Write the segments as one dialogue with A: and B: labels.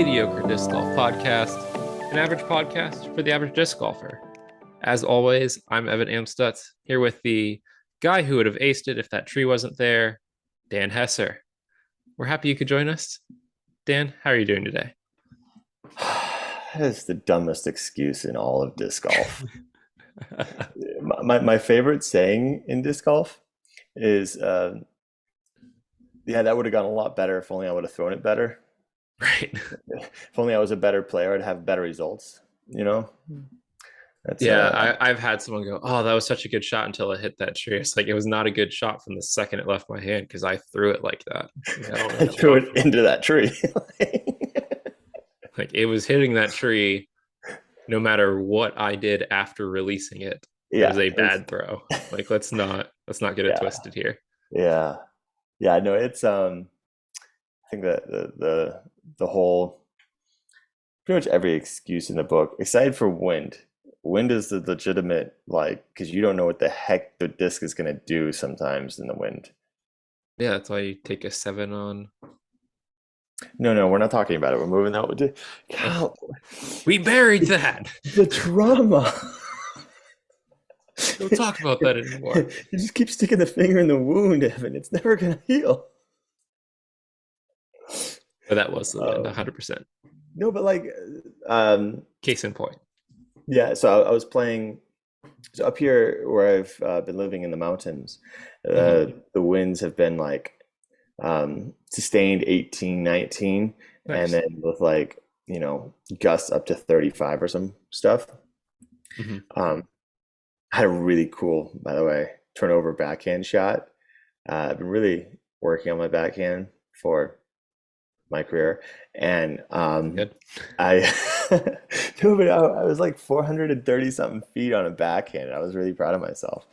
A: Mediocre Disc Golf Podcast, an average podcast for the average disc golfer. As always, I'm Evan Amstutz, here with the guy who would have aced it if that tree wasn't there, Dan Hesser. We're happy you could join us. Dan, how are you doing today?
B: That's the dumbest excuse in all of disc golf. My favorite saying in disc golf is, yeah, that would have gone a lot better if only I would have thrown it better.
A: Right.
B: If only I was a better player, I'd have better results, you know? That's
A: I've had someone go, "Oh, that was such a good shot until it hit that tree." It's like it was not a good shot from the second it left my hand because I threw it like that. Like, I don't know
B: I
A: what
B: threw
A: you're
B: it
A: talking
B: into that tree.
A: about. Like it was hitting that tree no matter what I did after releasing it. It
B: Yeah,
A: was a bad throw. Like let's not get it
B: yeah,
A: twisted here.
B: yeah, yeah. No, it's I think that the whole pretty much every excuse in the book, aside for wind. Wind is the legitimate, like, because you don't know what the heck the disc is going to do sometimes in the wind.
A: Yeah, that's why you take a 7 on.
B: No, we're not talking about it. We're moving that.
A: Oh,
B: Cal,
A: we buried that.
B: the drama.
A: Don't talk about that anymore.
B: You just keep sticking the finger in the wound, Evan. It's never going to heal.
A: But that was the wind,
B: Um,
A: 100%.
B: no, but like, um,
A: Case in point.
B: yeah. So I was playing. So up here where I've been living in the mountains,
A: Mhm.
B: the winds have been like sustained 18, 19, and
A: Nice.
B: then with like, gusts up to 35 or some stuff.
A: Mhm.
B: Um, I had a really cool, by the way, turnover backhand shot. I've been really working on my backhand for my career, and
A: Good.
B: I no, but I was like 430 something feet on a backhand. I was really proud of myself.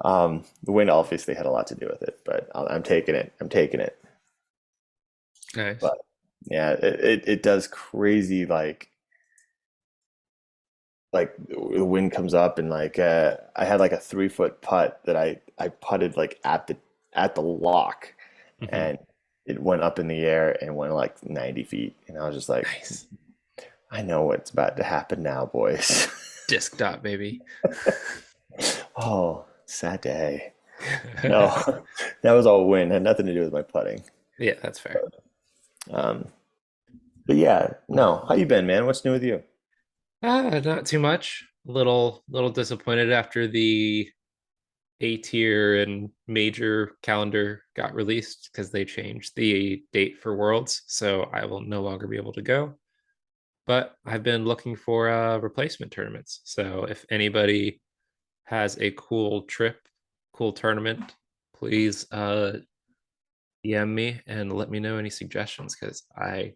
B: The wind obviously had a lot to do with it, but I'm taking it. I'm taking it.
A: Nice.
B: But yeah, it does crazy like the wind comes up and like I had like a 3 foot putt that I putted like at the lock,
A: Mhm.
B: and it went up in the air and went like 90 feet, and I was just like,
A: Nice.
B: I know what's about to happen now, boys.
A: Disc dot, baby.
B: Oh, sad day. No, that was all wind. Had nothing to do with my putting.
A: Yeah, that's fair.
B: Um, but yeah, no. How you been, man? What's new with you?
A: Not too much. Little disappointed after the A tier and major calendar got released because they changed the date for Worlds, so I will no longer be able to go. But I've been looking for replacement tournaments. So if anybody has a cool trip, cool tournament, please DM me and let me know any suggestions because I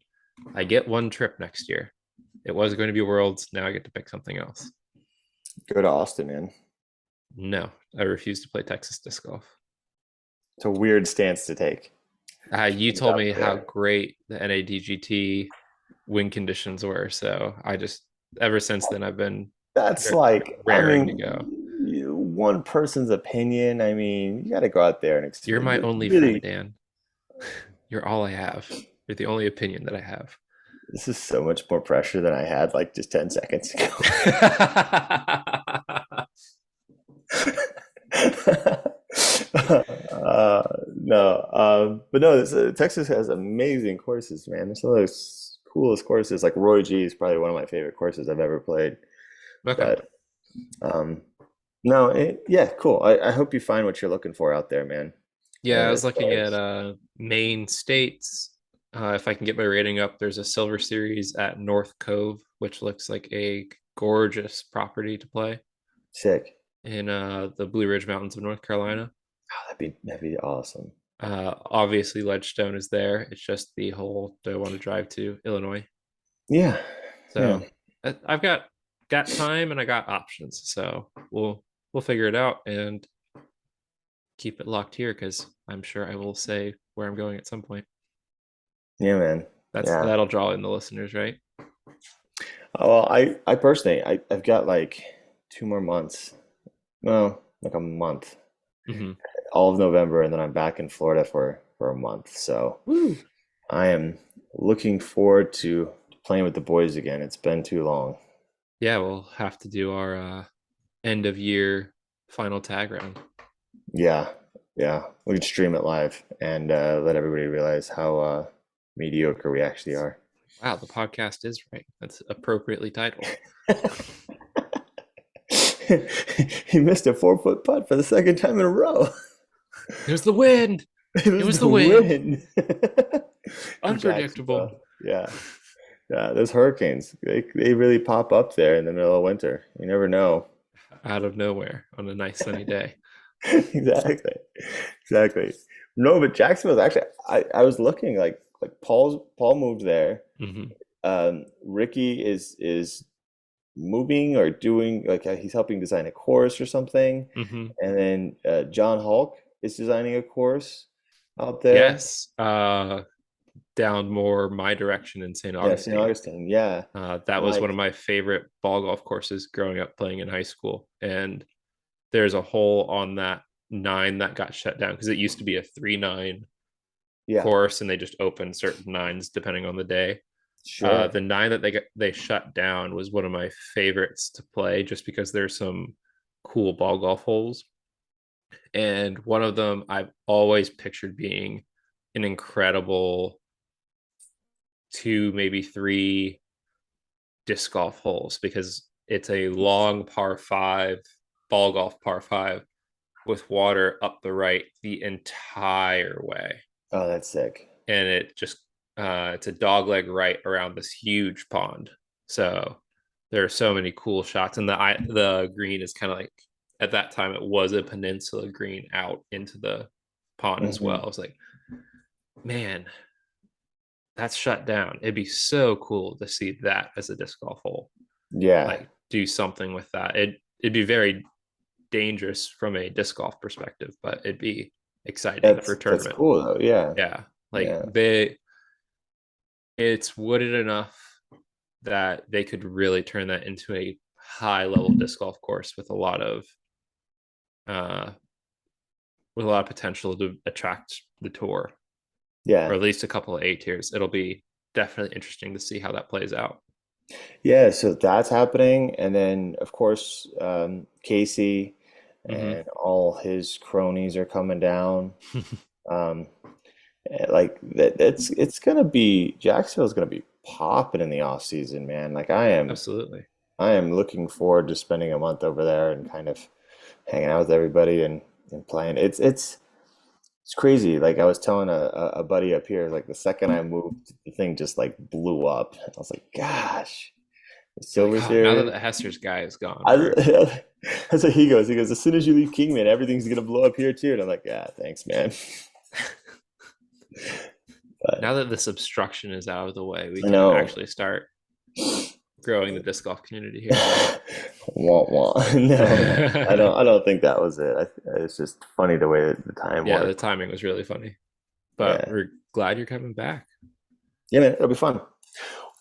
A: get one trip next year. It was going to be Worlds. Now I get to pick something else.
B: Go to Austin, man.
A: No, I refuse to play Texas disc golf.
B: It's a weird stance to take.
A: You
B: It's
A: told
B: out
A: me how
B: there.
A: great the NADGT wind conditions were, so I just ever since then I've been
B: That's like, I
A: raring to
B: mean,
A: go.
B: one person's opinion. I mean, you got to go out there and
A: You're my only friend,
B: really.
A: Dan. You're all I have. You're the only opinion that I have.
B: This is so much more pressure than I had like just 10 seconds ago. uh, no, but no, Texas has amazing courses, man. There's some of those coolest courses. Like Roy G is probably one of my favorite courses I've ever played.
A: Okay.
B: But um, no, yeah, cool. I hope you find what you're looking for out there, man.
A: Yeah, I
B: And
A: was
B: as
A: looking
B: far
A: at
B: as
A: Maine states. If I can get my rating up, there's a Silver Series at North Cove, which looks like a gorgeous property to play
B: sick,
A: in the Blue Ridge Mountains of North Carolina.
B: oh, that'd be awesome.
A: Obviously, Ledgestone is there. It's just the whole do I want to drive to Illinois?
B: Yeah, yeah.
A: So I've got time and I got options. So we'll figure it out and keep it locked here because I'm sure I will say where I'm going at some point.
B: Yeah, man. Yeah.
A: That'll draw in the listeners, right?
B: Well, I personally, I've got like 2 more months. Well, like a month,
A: Mm-hmm.
B: all of November, and then I'm back in Florida for a month. So
A: Woo!
B: I am looking forward to playing with the boys again. It's been too long.
A: Yeah, we'll have to do our end of year final tag round.
B: Yeah, yeah. We could stream it live and let everybody realize how mediocre we actually are.
A: Wow, the podcast is right. That's appropriately titled.
B: He missed a 4 foot putt for the second time in a row.
A: It was the wind.
B: It
A: It
B: was
A: was
B: the
A: the wind.
B: wind in
A: Unpredictable.
B: Jacksonville. Yeah, yeah. Those hurricanes, they really pop up there in the middle of winter. You never know.
A: Out of nowhere on a nice sunny day.
B: Exactly, exactly. No, but Jacksonville's actually. I was looking like Paul moved there.
A: Hmm.
B: Ricky is moving or doing like he's helping design a course or something,
A: Hmm.
B: and then John Hulk is designing a course out there.
A: Yes. Down more my direction in St.
B: Yeah, St.
A: Augustine.
B: Augustine. Yeah,
A: That
B: and
A: was one of
B: like
A: my favorite ball golf courses growing up playing in high school. And there's a hole on that nine that got shut down because it used to be a 3-9
B: yeah,
A: course and they just opened certain nines depending on the day.
B: sure.
A: The nine that they shut down was one of my favorites to play just because there's some cool ball golf holes. And one of them I've always pictured being an incredible two, maybe three disc golf holes because it's a long par 5, ball golf par 5 with water up the right the entire way.
B: Oh, that's sick.
A: And it just, it's a dog leg right around this huge pond. So there are so many cool shots. And the green is kind of like, at that time, it was a peninsula green out into the pond as well.
B: Hmm.
A: I was like, man, that's shut down. It'd be so cool to see that as a disc golf hole.
B: Yeah,
A: Like do something with that. It'd be very dangerous from a disc golf perspective, but it'd be exciting for
B: that's
A: tournament.
B: cool though. Yeah,
A: Yeah. Like
B: yeah,
A: it's wooded enough that they could really turn that into a high level disc golf course uh with a lot of potential to attract the tour, or
B: yeah,
A: at least a couple of A tiers. It'll be definitely interesting to see how that plays out.
B: yeah. So that's happening, and then of course Casey
A: Mm-hmm.
B: and all his cronies are coming down. Um, like it's gonna be Jacksonville's gonna be popping in the off season, man. Like
A: Absolutely.
B: I am looking forward to spending a month over there and kind of hanging out with everybody and playing. It's crazy. Like I was telling a buddy up here, like the second I moved, the thing just like blew up. I was like, gosh, the
A: You're like,
B: Silver's
A: oh, now that
B: here.
A: the Hester's guy is gone,
B: I,
A: we're
B: that's what he goes. He goes, as soon as you leave Kingman, everything's gonna blow up here too. And I'm like, yeah, thanks, man.
A: now
B: But
A: that this obstruction is out of the way, we
B: I
A: can
B: know.
A: actually start growing the disc golf community here.
B: Wah, wah. No, I don't think that was it. It's just funny the way that the time
A: Yeah, the
B: worked.
A: timing was really funny, but
B: Yeah.
A: we're glad you're coming back.
B: Yeah, man, it'll be fun.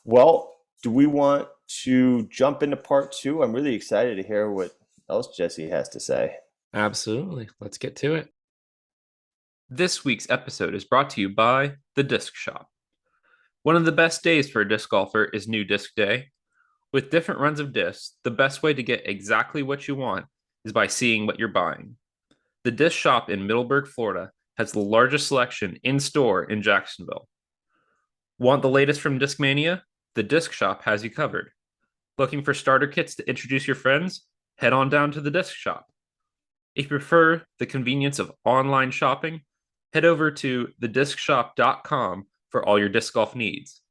B: Well, do we want to jump into part two? I'm really excited to hear what else Jesse has to say.
A: Absolutely. Let's get to it. This week's episode is brought to you by The Disc Shop. One of the best days for a disc golfer is New Disc Day. With different runs of discs, the best way to get exactly what you want is by seeing what you're buying. The Disc Shop in Middleburg, Florida has the largest selection in store in Jacksonville. Want the latest from Discmania? The Disc Shop has you covered. Looking for starter kits to introduce your friends? Head on down to the Disc Shop. If you prefer the convenience of online shopping, head over to thediscshop.com for all your disc golf needs.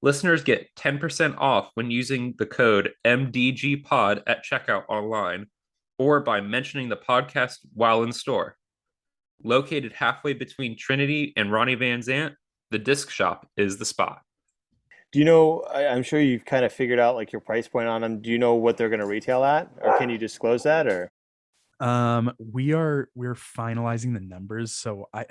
A: Listeners get 10% off when using the code MDGPOD at checkout online or by mentioning the podcast while in store. Located halfway between Trinity and Ronnie Van Zant, the Disc Shop is the spot.
B: Do you know, I'm sure you've kind of figured out like your price point on them. Do you know what they're going to retail at, or can you disclose that, or?
C: We're finalizing the numbers, so I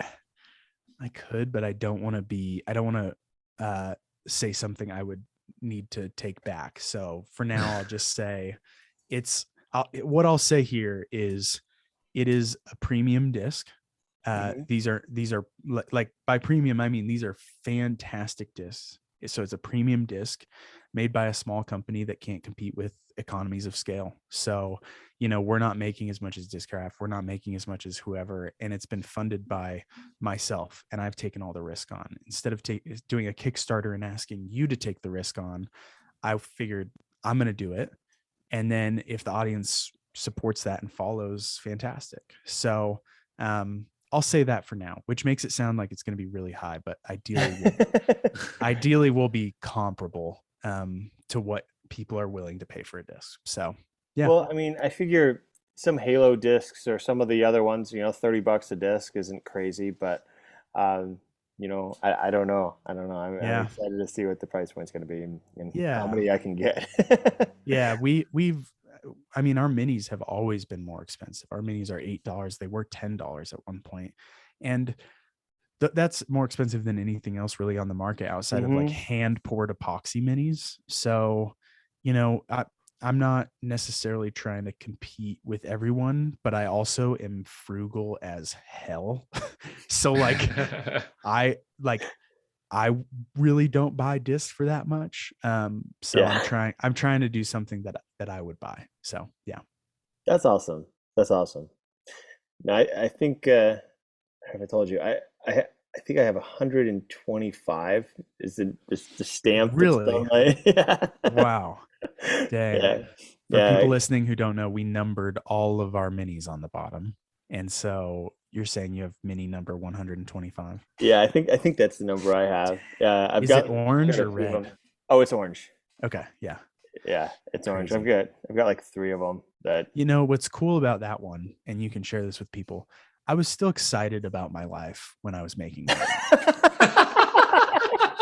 C: could, but I don't want to say something I would need to take back. So for now, I'll just say what I'll say here is it is a premium disc.
B: Mhm.
C: These are like by premium, I mean these are fantastic discs. So it's a premium disc made by a small company that can't compete with economies of scale. So, we're not making as much as Discraft. We're not making as much as whoever. And it's been funded by myself. And I've taken all the risk on. Instead of doing a Kickstarter and asking you to take the risk on, I figured I'm going to do it. And then if the audience supports that and follows, fantastic. So I'll say that for now, which makes it sound like it's going to be really high, but ideally will be comparable to what people are willing to pay for a disc. So yeah.
B: Well, I mean, I figure some Halo discs or some of the other ones, $30 a disc isn't crazy, but I don't know. I don't know. I'm
C: Yeah.
B: excited to see what the price point's going to be and how
C: Yeah.
B: many I can get.
C: Yeah. I mean, our minis have always been more expensive. Our minis are $8. They were $10 at one point. And that's more expensive than anything else really on the market outside of like
B: Hmm.
C: hand poured epoxy minis. So, I'm not necessarily trying to compete with everyone, but I also am frugal as hell. So like I like I really don't buy discs for that much. So
B: Yeah,
C: I'm trying to do something that I would buy. So yeah.
B: that's awesome. That's awesome. Now, I think have I told you I think I have 125 is the stamp that's
C: Really?
B: done like yeah.
C: Wow. Dang.
B: Yeah.
C: For
B: Yeah.
C: people listening who don't know, we numbered all of our minis on the bottom. And so you're saying you have mini number 125.
B: Yeah, I think that's the number I have. Yeah,
C: Is it
B: I've got
C: orange
B: a
C: or
B: few of
C: red?
B: them. Oh, it's orange.
C: Okay. Yeah.
B: Yeah, it's orange.
C: Crazy.
B: I've got like three of them that
C: What's cool about that one, and you can share this with people, I was still excited about my life when I was making that one.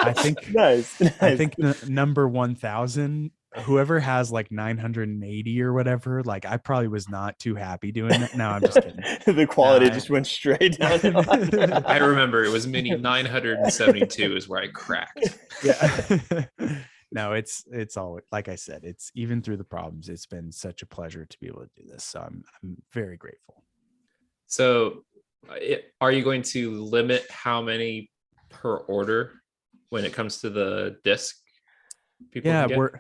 C: I think
B: nice,
C: I
B: nice.
C: think the number 1000, whoever has like 980 or whatever, like I probably was not too happy doing that. No, I'm just kidding.
B: The
C: No,
B: quality just went straight downhill.
A: I remember it was mini 972 is where I cracked.
C: yeah. No, it's all like I said, it's even through the problems, it's been such a pleasure to be able to do this. So I'm very grateful.
A: So, are you going to limit how many per order when it comes to the disc people can
C: Yeah,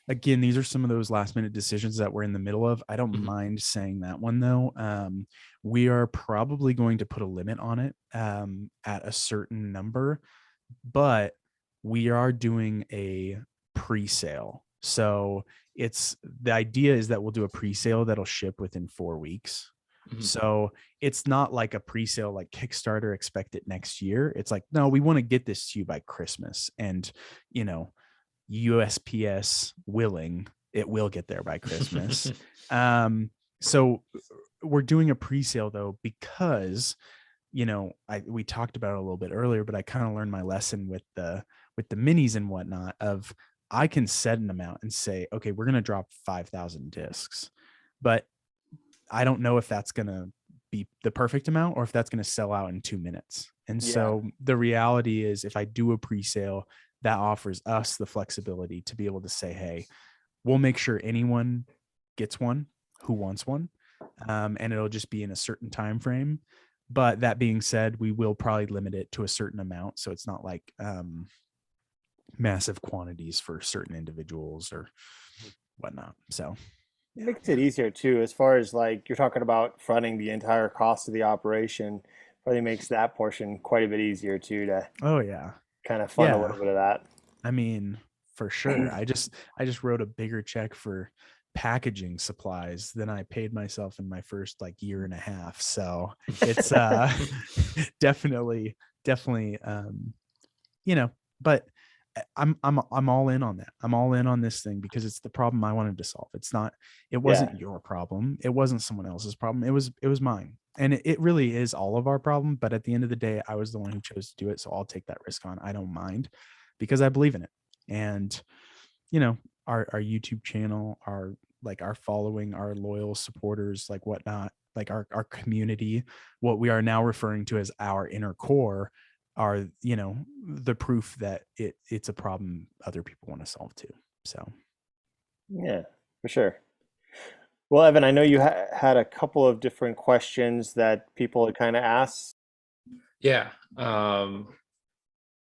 A: get?
C: these are some of those last minute decisions that we're in the middle of. I don't
A: Mhm.
C: mind saying that one though. We are probably going to put a limit on it at a certain number, but we are doing a pre-sale. So the idea is that we'll do a pre-sale that'll ship within 4 weeks.
A: Mhm.
C: So it's not like a pre-sale like Kickstarter, expect it next year. It's like, no, we want to get this to you by Christmas. And, you know, USPS willing, it will get there by Christmas. So we're doing a pre-sale though, because we talked about it a little bit earlier, but I kind of learned my lesson with the minis and whatnot of I can set an amount and say, okay, we're going to drop 5,000 discs, but I don't know if that's going to be the perfect amount or if that's going to sell out in 2 minutes. And
B: Yeah,
C: so the reality is if I do a pre-sale, that offers us the flexibility to be able to say, hey, we'll make sure anyone gets one who wants one. And it'll just be in a certain time frame. But that being said, we will probably limit it to a certain amount. So it's not like massive quantities for certain individuals or whatnot. So
B: it
C: yeah.
B: makes it easier too, as far as like you're talking about fronting the entire cost of the operation. Probably makes that portion quite a bit easier too to
C: Oh yeah.
B: kind of fund a
C: Yeah.
B: little bit of that.
C: I mean, for sure. I just wrote a bigger check for packaging supplies than I paid myself in my first like year and a half. So it's definitely but I'm all in on that. I'm all in on this thing because it's the problem I wanted to solve. It
B: Yeah,
C: wasn't your problem. It wasn't someone else's problem. It was mine. And it really is all of our problem. But at the end of the day, I was the one who chose to do it. So I'll take that risk on. I don't mind because I believe in it. And our YouTube channel, our following, our loyal supporters, like whatnot, like our community, what we are now referring to as our inner core are, the proof that it's a problem other people want to solve too. So
B: yeah, for sure. Well, Evan, I know you had a couple of different questions that people had kind of asked.
A: Yeah.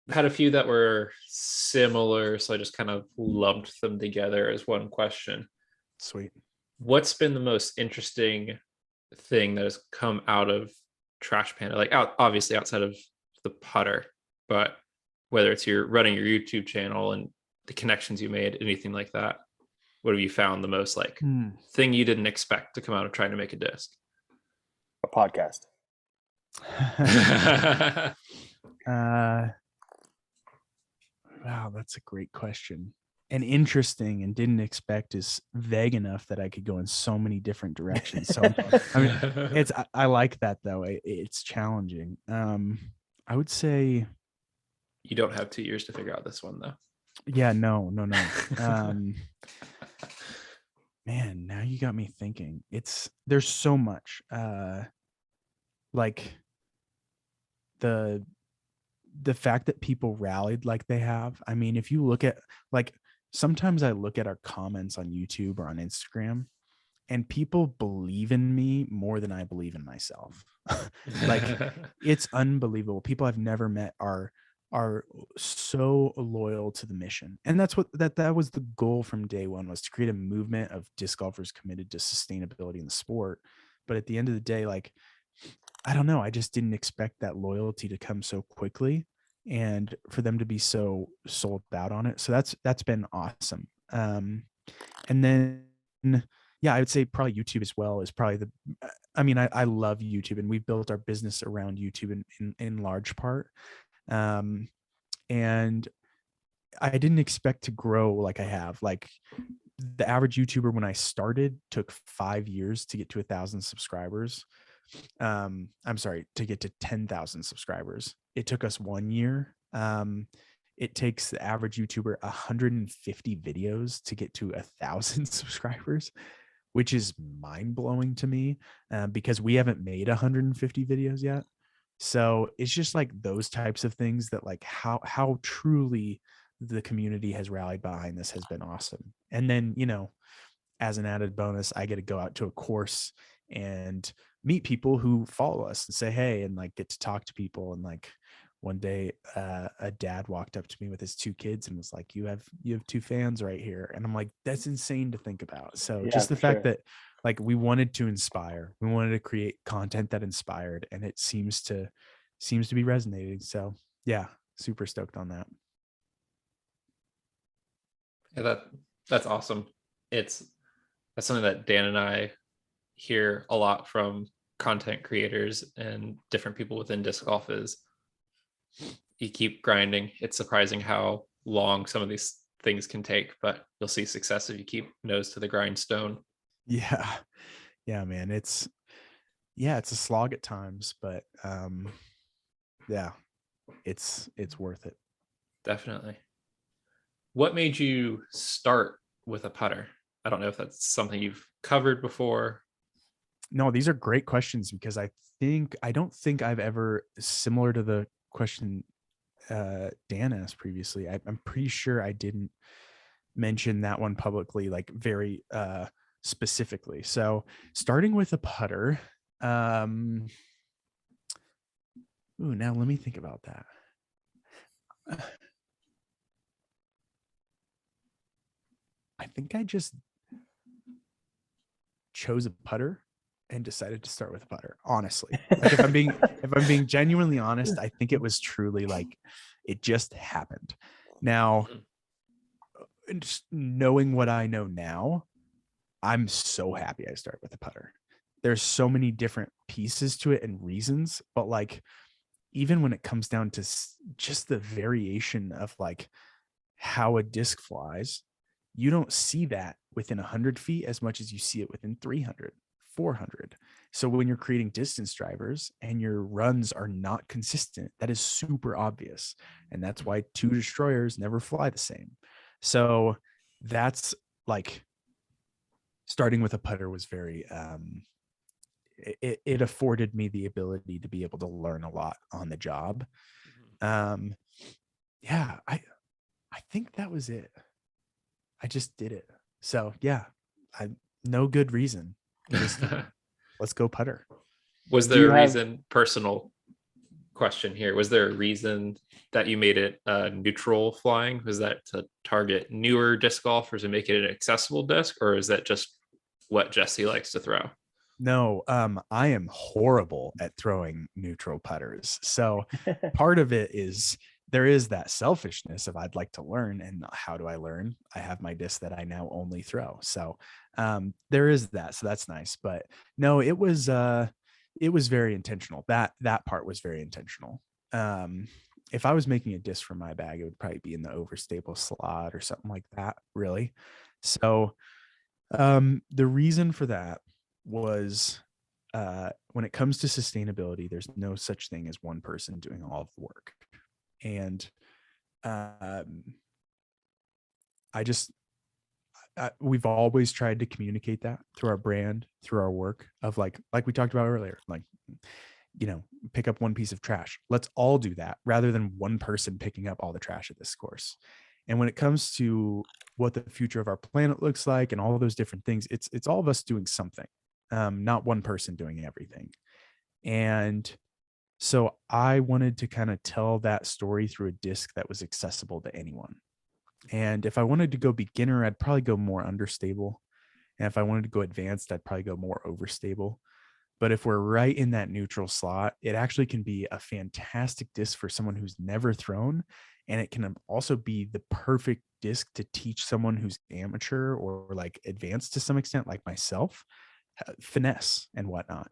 A: had a few that were similar, so I just kind of lumped them together as one question.
C: Sweet.
A: What's been the most interesting thing that has come out of Trash Panda? Like obviously outside of the putter, but whether it's you're running your YouTube channel and the connections you made, anything like that. What have you found the most like thing you didn't expect to come out of trying to make a disc?
B: A podcast.
C: Wow, that's a great question. And interesting and didn't expect is vague enough that I could go in so many different directions. So I mean, I like that though. It's challenging. I would say
A: you don't have 2 years to figure out this one though.
C: Yeah, no. Man, now you got me thinking. There's so much. Like the fact that people rallied like they have. I mean, if you look at like sometimes I look at our comments on YouTube or on Instagram and people believe in me more than I believe in myself. Like it's unbelievable. People I've never met are so loyal to the mission. And that's what that was the goal from day one, was to create a movement of disc golfers committed to sustainability in the sport. But at the end of the day, like I don't know, I just didn't expect that loyalty to come so quickly and for them to be so sold out on it. So that's been awesome. And then yeah, I would say probably YouTube as well is probably I love YouTube, and we've built our business around YouTube in large part. And I didn't expect to grow like I have. Like the average YouTuber when I started took 5 years to get to 1,000 subscribers. I'm sorry, to get to 10,000 subscribers. It took us 1 year. It takes the average YouTuber 150 videos to get to 1,000 subscribers, which is mind blowing to me, because we haven't made 150 videos yet. So it's just like those types of things that like how truly the community has rallied behind this has been awesome. And then, as an added bonus, I get to go out to a course and meet people who follow us and say, hey, and like get to talk to people. And like one day, a dad walked up to me with his 2 kids and was like, you have 2 fans right here. And I'm like, that's insane to think about. So just the fact that like we wanted to inspire, we wanted to create content that inspired, and it seems to be resonating. So yeah, super stoked on that.
A: Yeah, that's awesome. That's something that Dan and I hear a lot from content creators and different people within disc golf is you keep grinding. It's surprising how long some of these things can take, but you'll see success if you keep nose to the grindstone.
C: Yeah. Yeah, man. It's a slog at times, but yeah, it's worth it.
A: Definitely. What made you start with a putter? I don't know if that's something you've covered before.
C: No, these are great questions because I don't think I've ever, similar to the question Dan asked previously, I'm pretty sure I didn't mention that one publicly, like very specifically. So starting with a putter. Now let me think about that. I think I just chose a putter and decided to start with a putter. Honestly, like if I'm being genuinely honest, I think it was truly like it just happened. Now, just knowing what I know now, I'm so happy I started with a putter. There's so many different pieces to it and reasons, but like even when it comes down to just the variation of like how a disc flies, you don't see that within 100 feet as much as you see it within 300, 400. So when you're creating distance drivers and your runs are not consistent, that is super obvious. And that's why 2 destroyers never fly the same. So that's like starting with a putter was very, it afforded me the ability to be able to learn a lot on the job. Yeah, I think that was it. I just did it. So yeah, no good reason. Just let's go putter.
A: Was there a reason personal question here. Was there a reason that you made it neutral flying? Was that to target newer disc golfers and make it an accessible disc, or is that just what Jesse likes to throw?
C: No, I am horrible at throwing neutral putters. So part of it is there is that selfishness of I'd like to learn, and how do I learn? I have my disc that I now only throw. So there is that. So that's nice. But no, it was very intentional. That part was very intentional. If I was making a disc for my bag, it would probably be in the overstable slot or something like that, really. So the reason for that was when it comes to sustainability, there's no such thing as one person doing all of the work. And I just, we've always tried to communicate that through our brand, through our work of like we talked about earlier, like, you know, pick up one piece of trash. Let's all do that rather than one person picking up all the trash at this course. And when it comes to what the future of our planet looks like and all of those different things, it's all of us doing something, not one person doing everything. And so I wanted to kind of tell that story through a disc that was accessible to anyone. And if I wanted to go beginner, I'd probably go more understable. And if I wanted to go advanced, I'd probably go more overstable. But if we're right in that neutral slot, it actually can be a fantastic disc for someone who's never thrown. And it can also be the perfect disc to teach someone who's amateur or like advanced to some extent, like myself, finesse and whatnot.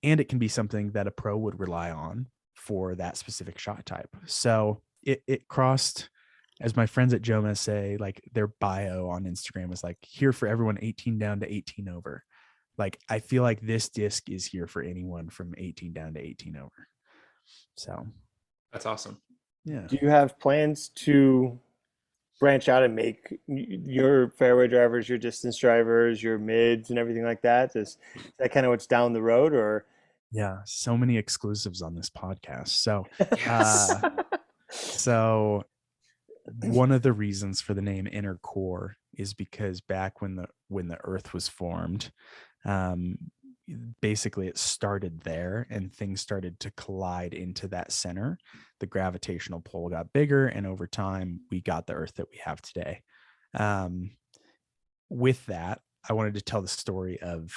C: And it can be something that a pro would rely on for that specific shot type. So it crossed, as my friends at Joma say, like their bio on Instagram was like, here for everyone 18 down to 18 over. Like, I feel like this disc is here for anyone from 18 down to 18 over. So
A: That's awesome.
C: yeah.
B: Do you have plans to branch out and make your fairway drivers, your distance drivers, your mids, and everything like that? Is that kind of what's down the road, or?
C: Yeah, so many exclusives on this podcast. So
A: Yes.
C: so one of the reasons for the name Inner Core is because back when the earth was formed, um basically it started there and things started to collide into that center. The gravitational pull got bigger, and over time we got the earth that we have today. With that, I wanted to tell the story of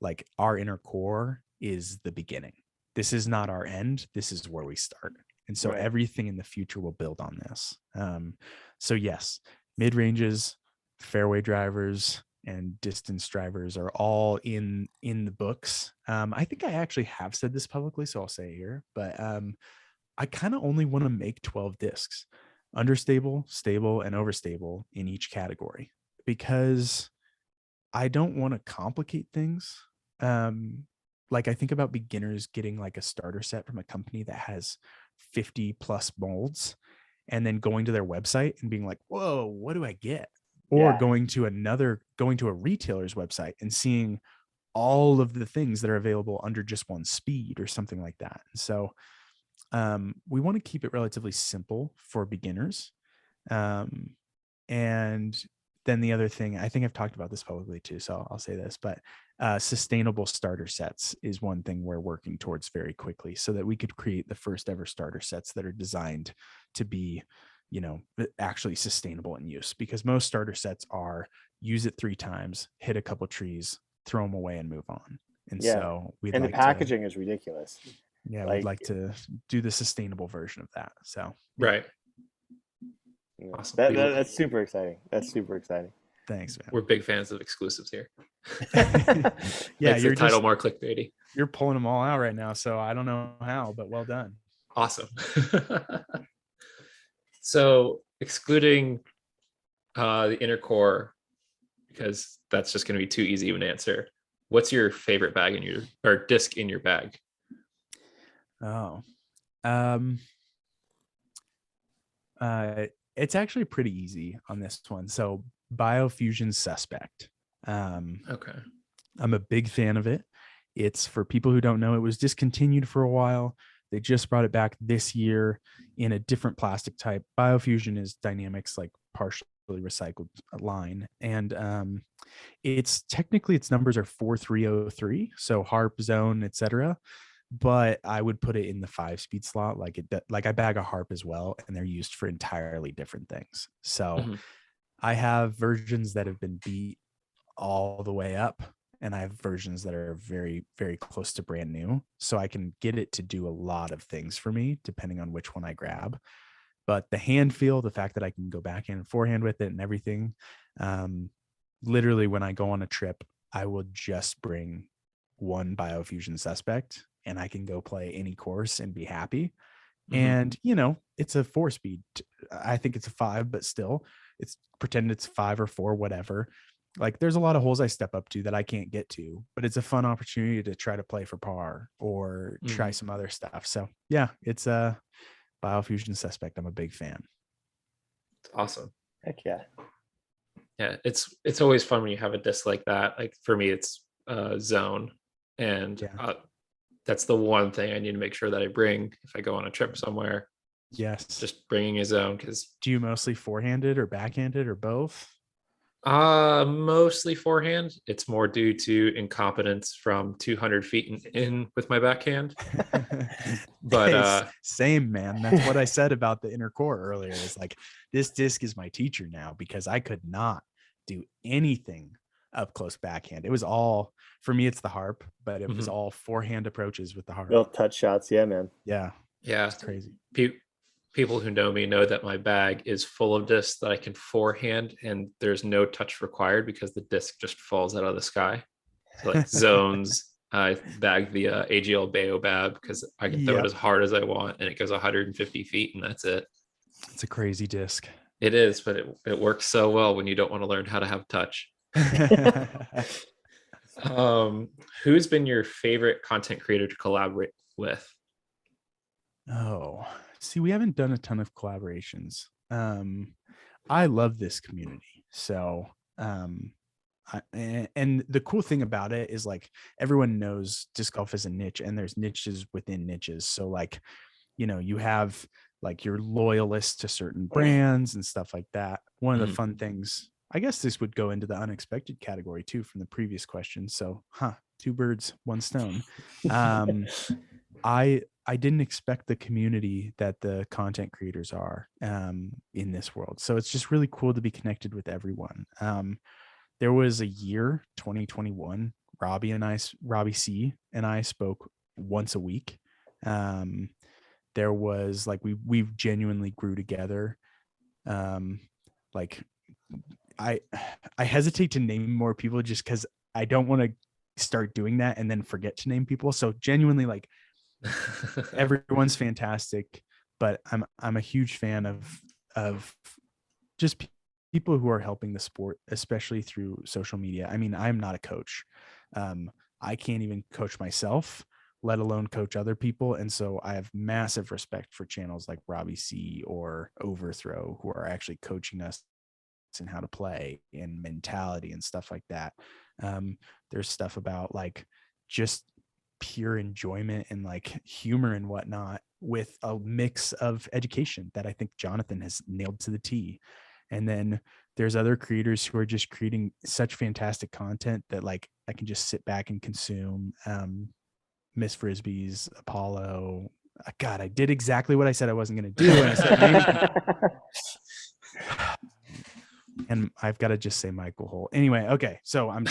C: like our inner core is the beginning. This is not our end. This is where we start. And so
B: Right.
C: everything in the future will build on this. So yes, mid ranges, fairway drivers, and distance drivers are all in the books. I think I actually have said this publicly, so I'll say it here. But I kind of only want to make 12 discs, understable, stable, and overstable in each category, because I don't want to complicate things. Like I think about beginners getting like a starter set from a company that has 50 plus molds and then going to their website and being like, whoa, what do I get? Or
B: Yeah.
C: going to a retailer's website and seeing all of the things that are available under just one speed or something like that. So we want to keep it relatively simple for beginners. And then the other thing, I think I've talked about this publicly too, so I'll say this, but sustainable starter sets is one thing we're working towards very quickly, so that we could create the first ever starter sets that are designed to be, you know, actually sustainable in use. Because most starter sets are use it 3 times, hit a couple trees, throw them away and move on. And
B: Yeah.
C: so we'd
B: And the
C: like to,
B: packaging is ridiculous.
C: yeah, we'd
B: Like,
C: like to do the sustainable version of that. So yeah.
A: Right.
B: yeah,
A: Awesome.
B: that's super exciting. That's super exciting.
C: Thanks, man.
A: We're big fans of exclusives here.
C: Yeah,
A: Makes the title more clickbaity.
C: You're pulling them all out right now, so I don't know how, but well done.
A: Awesome. So excluding the inner core, because that's just going to be too easy of an answer. What's your favorite bag in your, or disc in your bag?
C: Oh, it's actually pretty easy on this one. So Biofusion Suspect.
A: Okay.
C: I'm a big fan of it. It's, for people who don't know, it was discontinued for a while. They just brought it back this year in a different plastic type. Biofusion is Dynamics like partially recycled line, and it's technically its numbers are 4303, so harp, zone, etc. but I would put it in the 5-speed slot. Like I bag a harp as well, and they're used for entirely different things. So
A: Mhm.
C: I have versions that have been beat all the way up, and I have versions that are very, very close to brand new. So I can get it to do a lot of things for me depending on which one I grab. But the hand feel, the fact that I can go backhand and forehand with it and everything, um, literally when I go on a trip, I will just bring one biofusion suspect and I can go play any course and be happy.
A: Mhm.
C: And, it's a 4-speed. I think it's a 5, but still, it's pretend it's 5 or 4, whatever. Like there's a lot of holes I step up to that I can't get to, but it's a fun opportunity to try to play for par or try
A: Mhm.
C: some other stuff. So yeah, it's a biofusion suspect. I'm a big fan.
A: It's awesome.
B: Heck yeah.
A: Yeah, it's always fun when you have a disc like that. Like for me, it's zone, and
C: Yeah.
A: that's the one thing I need to make sure that I bring if I go on a trip somewhere.
C: Yes.
A: Just bringing a zone because
C: Do you mostly forehanded or backhanded or both?
A: mostly forehand. It's more due to incompetence from 200 feet in with my backhand. But
C: Hey, same, man. That's what I said about the inner core earlier. Is like this disc is my teacher now because I could not do anything up close backhand. It was all for me. It's the harp, but it was
A: mhm.
C: all forehand approaches with the harp.
B: Little touch shots, yeah, man.
C: Yeah,
A: Yeah,
C: it's crazy.
A: people who know me know that my bag is full of discs that I can forehand, and there's no touch required because the disc just falls out of the sky. So like zones, I bag the AGL Baobab because I can throw it
C: Yep,
A: as hard as I want, and it goes 150 feet, and that's it.
C: it's a crazy disc.
A: It is, but it works so well when you don't want to learn how to have touch. Um, who's been your favorite content creator to collaborate with?
C: Oh, see, we haven't done a ton of collaborations. I love this community. So, and the cool thing about it is like everyone knows disc golf is a niche and there's niches within niches. So, like, you have like your loyalists to certain brands and stuff like that. One of the
A: Mhm.
C: fun things, I guess this would go into the unexpected category too from the previous question. So, two birds, one stone. Um, I didn't expect the community that the content creators are in this world. So it's just really cool to be connected with everyone. There was a year, 2021, Robbie C and I spoke once a week. Um, there was like we genuinely grew together. Um, like I I hesitate to name more people just because I don't want to start doing that and then forget to name people. So genuinely, like everyone's fantastic, but I'm a huge fan of just people who are helping the sport, especially through social media. I mean, I'm not a coach. Um, I can't even coach myself, let alone coach other people. And so I have massive respect for channels like Robbie C or Overthrow who are actually coaching us and how to play and mentality and stuff like that. There's stuff about like just pure enjoyment and like humor and whatnot with a mix of education that I think Jonathan has nailed to the T. And then there's other creators who are just creating such fantastic content that like I can just sit back and consume. Miss Frisbee's Apollo. God, I did exactly what I said I wasn't going to do. And I said, and I've got to just say Michael Holt. Anyway, okay, so I'm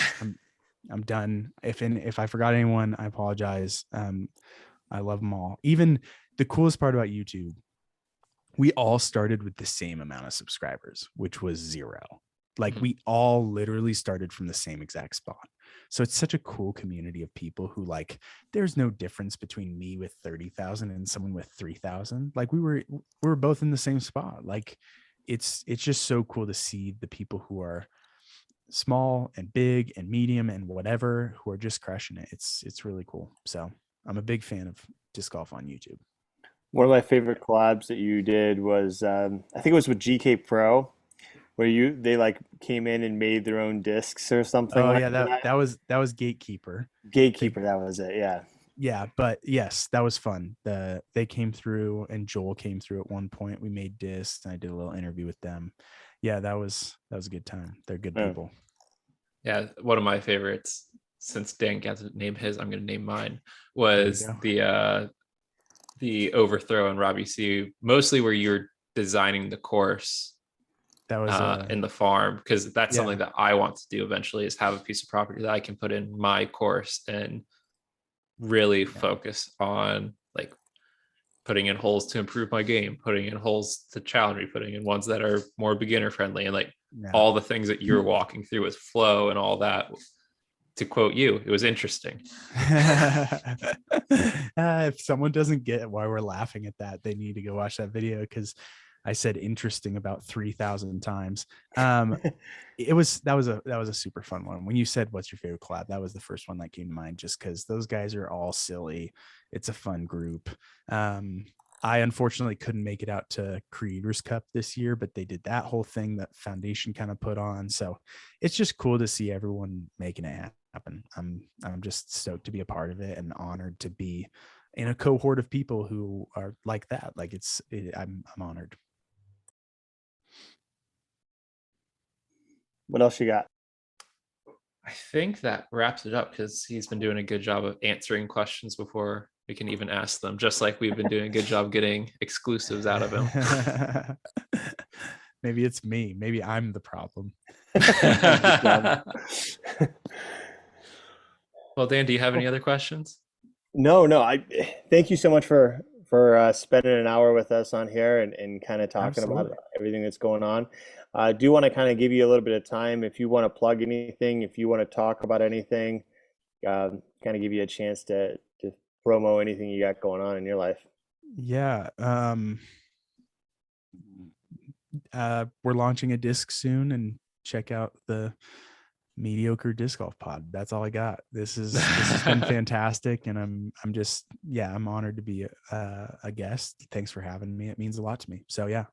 C: done. If I forgot anyone, I apologize. I love them all. Even the coolest part about YouTube, we all started with the same amount of subscribers, which was 0. Like
A: Mhm.
C: we all literally started from the same exact spot. So it's such a cool community of people who like there's no difference between me with 30,000 and someone with 3,000. Like we were both in the same spot. Like it's just so cool to see the people who are small and big and medium and whatever who are just crushing it. It's really cool. So I'm a big fan of disc golf on YouTube.
B: One of my favorite collabs that you did was I think it was with GK Pro, where they like came in and made their own discs or something
C: Oh
B: like
C: yeah, that
B: that.
C: that was Gatekeeper. They
B: Gatekeeper, that was it. Yeah.
C: Yeah, but yes, that was fun. They came through and Joel came through at one point. We made discs and I did a little interview with them. Yeah, that was a good time. They're good
B: Yeah.
C: people.
A: Yeah, one of my favorites. since Dan got to name his, I'm going to name mine,
C: There you
A: was
C: go.
A: the overthrow in Robbie C, mostly where you're designing the course
C: That was
A: in the farm, because that's
C: Yeah.
A: something that I want to do eventually, is have a piece of property that I can put in my course and really focus on like putting in holes to improve my game, putting in holes to challenge me, putting in ones that are more beginner friendly, and like all the things that you're walking through with flow and all that. To quote you, it was interesting.
C: If someone doesn't get why we're laughing at that, they need to go watch that video, because I said interesting about 3,000 times. That was a super fun one. When you said what's your favorite collab, that was the first one that came to mind, just because those guys are all silly. It's a fun group. I unfortunately couldn't make it out to Creators Cup this year, but they did that whole thing that Foundation kind of put on. So it's just cool to see everyone making it happen. I'm just stoked to be a part of it and honored to be in a cohort of people who are like that. Like I'm honored.
B: What else you got?
A: I think that wraps it up, because he's been doing a good job of answering questions before we can even ask them, just like we've been doing a good job getting exclusives out of him.
C: Maybe it's me. Maybe I'm the problem.
A: Well, Dan, do you have any other questions?
B: No. I thank you so much for spending an hour with us on here and kind of talking about
C: Absolutely.
B: everything that's going on. I do want to kind of give you a little bit of time if you want to plug anything, if you want to talk about anything, kind of give you a chance to promo anything you got going on in your life.
C: Yeah. We're launching a disc soon, and check out the Mediocre Disc Golf Pod. That's all I got. This has been fantastic, and I'm honored to be a guest. Thanks for having me. It means a lot to me. So yeah,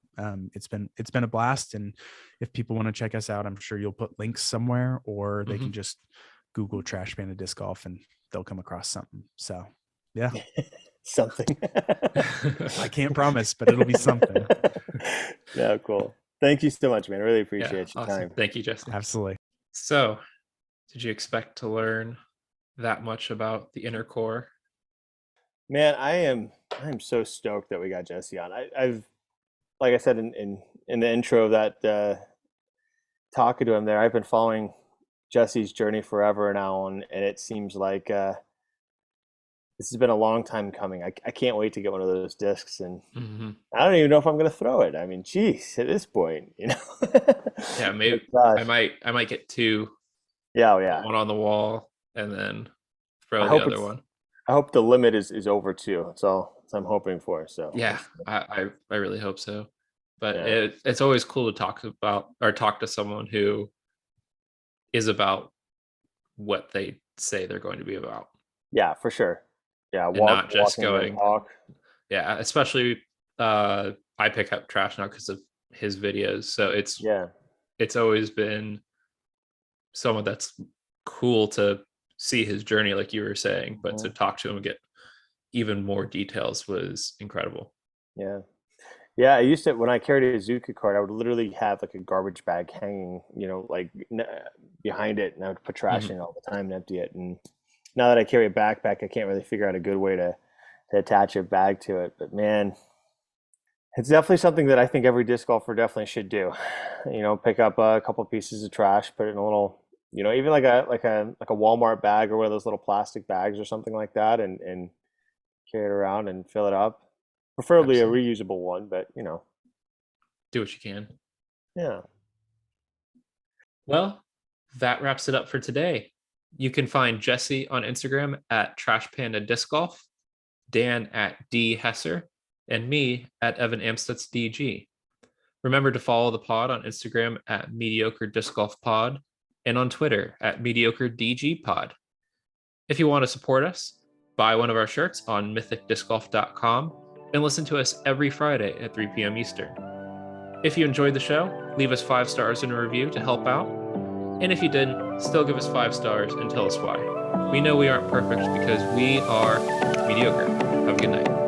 C: it's been a blast. And if people want to check us out, I'm sure you'll put links somewhere, or they can just Google Trash Panda Disc Golf and they'll come across something. So yeah.
B: Something.
C: I can't promise, but it'll be something.
B: Yeah, cool. Thank you so much, man. I really appreciate your
A: awesome.
B: time.
A: Thank you, Jesse.
C: Absolutely.
A: So, did you expect to learn that much about the inner core?
B: Man, I'm so stoked that we got Jesse on. I've like I said in the intro of that talking to him there, I've been following Jesse's journey forever now, and it seems like this has been a long time coming. I can't wait to get one of those discs, and I don't even know if I'm going to throw it. I mean, geez, at this point, you know.
A: Yeah, maybe I might get two.
B: Yeah.
A: One on the wall, and then throw the other one.
B: I hope the limit is over two. That's all I'm hoping for. So
A: yeah, I really hope so. But it's always cool to talk to someone who is about what they say they're going to be about.
B: Yeah, for sure. Yeah,
A: and not just going.
B: Talk.
A: Yeah, especially I pick up Trash now because of his videos. So it's always been someone that's cool to see his journey, like you were saying, but to talk to him and get even more details was incredible.
B: Yeah, I used to, when I carried a Zuka card, I would literally have like a garbage bag hanging, like behind it, and I would put trash in all the time and empty it. And now that I carry a backpack, I can't really figure out a good way to attach a bag to it. But man, it's definitely something that I think every disc golfer definitely should do. Pick up a couple pieces of trash, put it in a little, even like a Walmart bag or one of those little plastic bags or something like that, and carry it around and fill it up. Preferably Absolutely. A reusable one, but
A: do what you can.
B: Yeah.
A: Well, that wraps it up for today. You can find Jesse on Instagram at Trash Panda Disc Golf, Dan at D Hesser, and me at Evan Amstutz DG. Remember to follow the pod on Instagram at Mediocre Disc Golf Pod and on Twitter at Mediocre DG Pod. If you want to support us, buy one of our shirts on mythicdiscgolf.com and listen to us every Friday at 3 p.m. Eastern. If you enjoyed the show, leave us 5 stars in a review to help out. And if you didn't, still give us 5 stars and tell us why. We know we aren't perfect because we are mediocre. Have a good night.